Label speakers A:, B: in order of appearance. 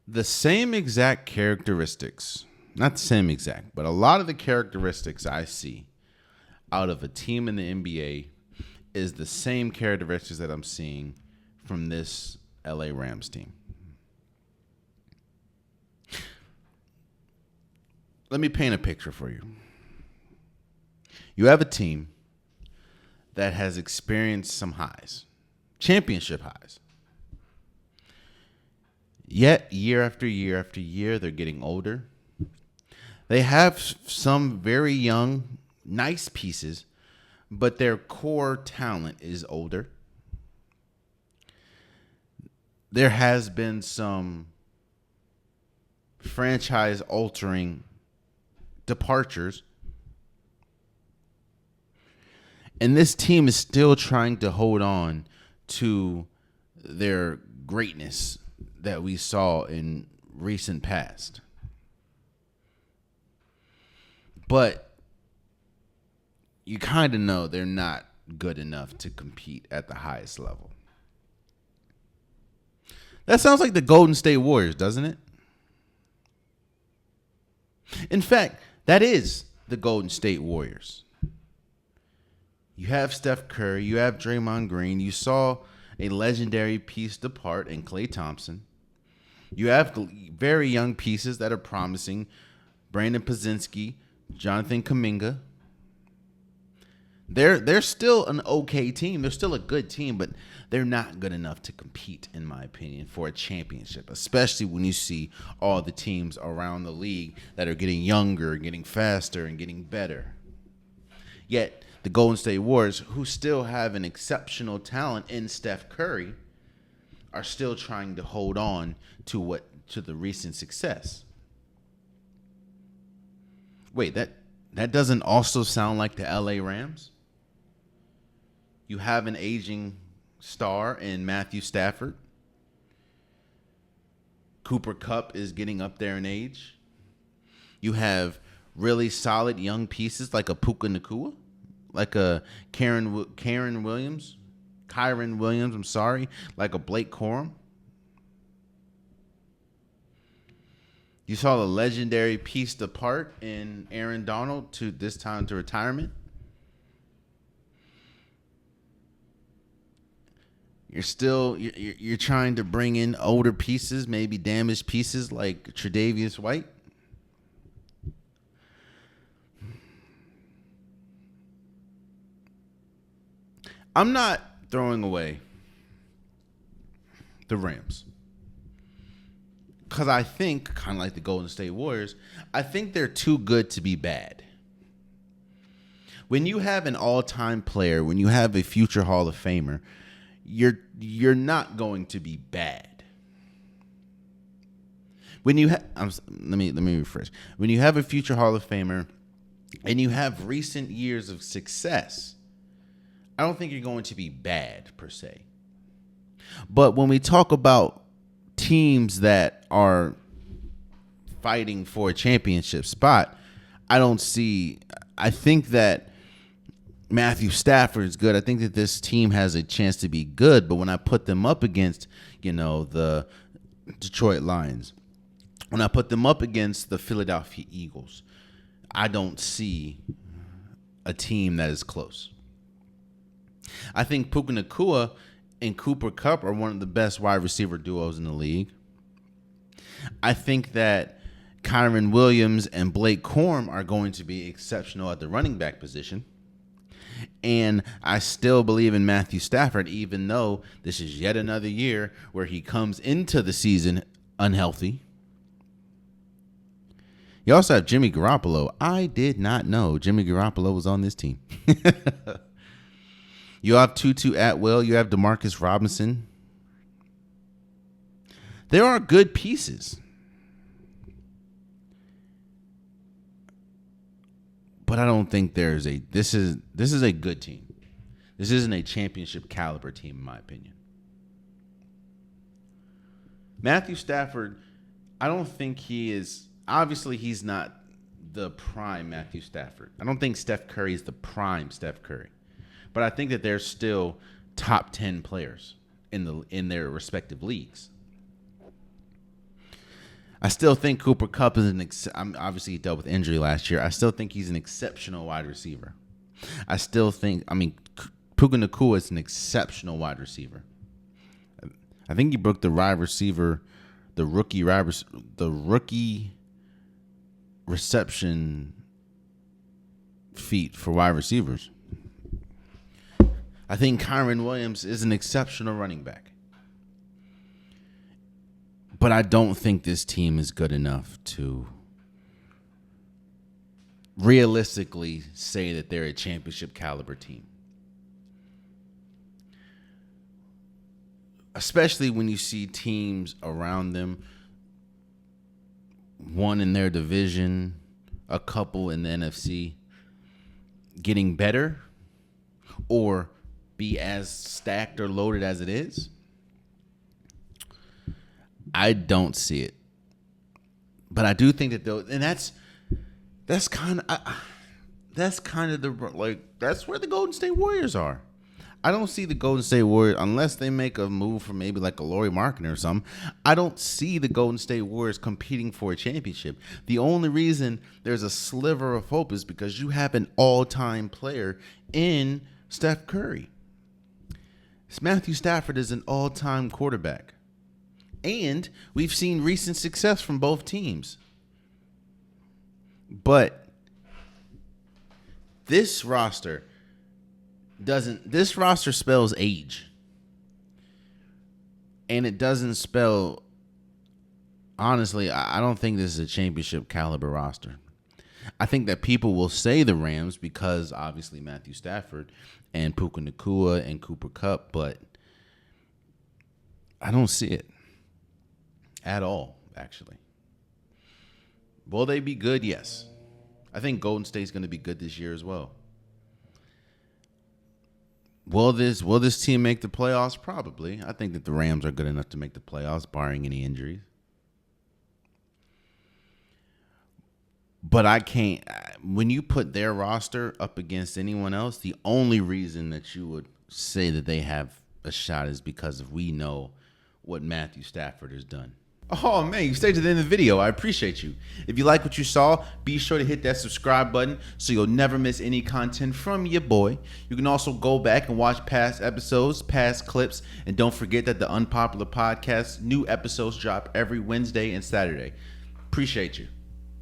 A: The same exact characteristics, not the same exact, but a lot of the characteristics I see out of a team in the NBA is the same characteristics that I'm seeing from this LA Rams team. Let me paint a picture for you. You have a team that has experienced some highs, championship highs. Yet, year after year after year, they're getting older. They have some very young, nice pieces, but their core talent is older. There has been some franchise-altering departures. And this team is still trying to hold on to their greatness that we saw in recent past. But you kind of know they're not good enough to compete at the highest level. That sounds like the Golden State Warriors, doesn't it? In fact, that is the Golden State Warriors. You have Steph Curry, you have Draymond Green, you saw a legendary piece depart in Klay Thompson. You have very young pieces that are promising. Brandon Pozinski, Jonathan Kuminga. They're still an okay team. They're still a good team, but they're not good enough to compete, in my opinion, for a championship, especially when you see all the teams around the league that are getting younger, getting faster, and getting better. Yet the Golden State Warriors, who still have an exceptional talent in Steph Curry, are still trying to hold on to the recent success. Wait, that doesn't also sound like the LA Rams? You have an aging star in Matthew Stafford. Cooper Kupp is getting up there in age. You have really solid young pieces like a Puka Nacua, like a Kyron Williams, like a Blake Corum. You saw the legendary piece depart in Aaron Donald to this time to retirement. You're trying to bring in older pieces, maybe damaged pieces like Tre'Davious White. I'm not throwing away the Rams because I think, kind of like the Golden State Warriors, I think they're too good to be bad. When you have an all-time player, when you have a future Hall of Famer, you're not going to be bad. When you let me refresh. When you have a future Hall of Famer and you have recent years of success, I don't think you're going to be bad per se. But when we talk about teams that are fighting for a championship spot, I think that Matthew Stafford is good. I think that this team has a chance to be good, but when I put them up against, the Detroit Lions, when I put them up against the Philadelphia Eagles, I don't see a team that is close. I think Puka Nacua and Cooper Kupp are one of the best wide receiver duos in the league. I think that Kyron Williams and Blake Corum are going to be exceptional at the running back position. And I still believe in Matthew Stafford, even though this is yet another year where he comes into the season unhealthy. You also have Jimmy Garoppolo. I did not know Jimmy Garoppolo was on this team. You have Tutu Atwell. You have Demarcus Robinson. There are good pieces. But I don't think this is a good team. This isn't a championship caliber team, in my opinion. Matthew Stafford, I don't think he is, obviously he's not the prime Matthew Stafford. I don't think Steph Curry is the prime Steph Curry. But I think that they're still top 10 players in their respective leagues. I still think Cooper Kupp is obviously he dealt with injury last year. I still think he's an exceptional wide receiver. Puka Nacua is an exceptional wide receiver. I think he broke the rookie reception feat for wide receivers. I think Kyron Williams is an exceptional running back. But I don't think this team is good enough to realistically say that they're a championship caliber team. Especially when you see teams around them, one in their division, a couple in the NFC, getting better or be as stacked or loaded as it is. I don't see it. But I do think that that's kind of that's where the Golden State Warriors are. I don't see the Golden State Warriors, unless they make a move for maybe like a Lauri Markkanen or something. I don't see the Golden State Warriors competing for a championship. The only reason there's a sliver of hope is because you have an all-time player in Steph Curry. Matthew Stafford is an all-time quarterback. And we've seen recent success from both teams. But this roster spells age. And it doesn't spell, honestly, I don't think this is a championship caliber roster. I think that people will say the Rams because obviously Matthew Stafford and Puka Nacua and Cooper Kupp, but I don't see it at all, actually. Will they be good? Yes. I think Golden State's going to be good this year as well. Will this team make the playoffs? Probably. I think that the Rams are good enough to make the playoffs, barring any injuries. But I can't. When you put their roster up against anyone else, the only reason that you would say that they have a shot is because we know what Matthew Stafford has done. Oh, man, you stayed to the end of the video. I appreciate you. If you like what you saw, be sure to hit that subscribe button so you'll never miss any content from your boy. You can also go back and watch past episodes, past clips, and don't forget that the Unpopular Podcast, new episodes drop every Wednesday and Saturday. Appreciate you.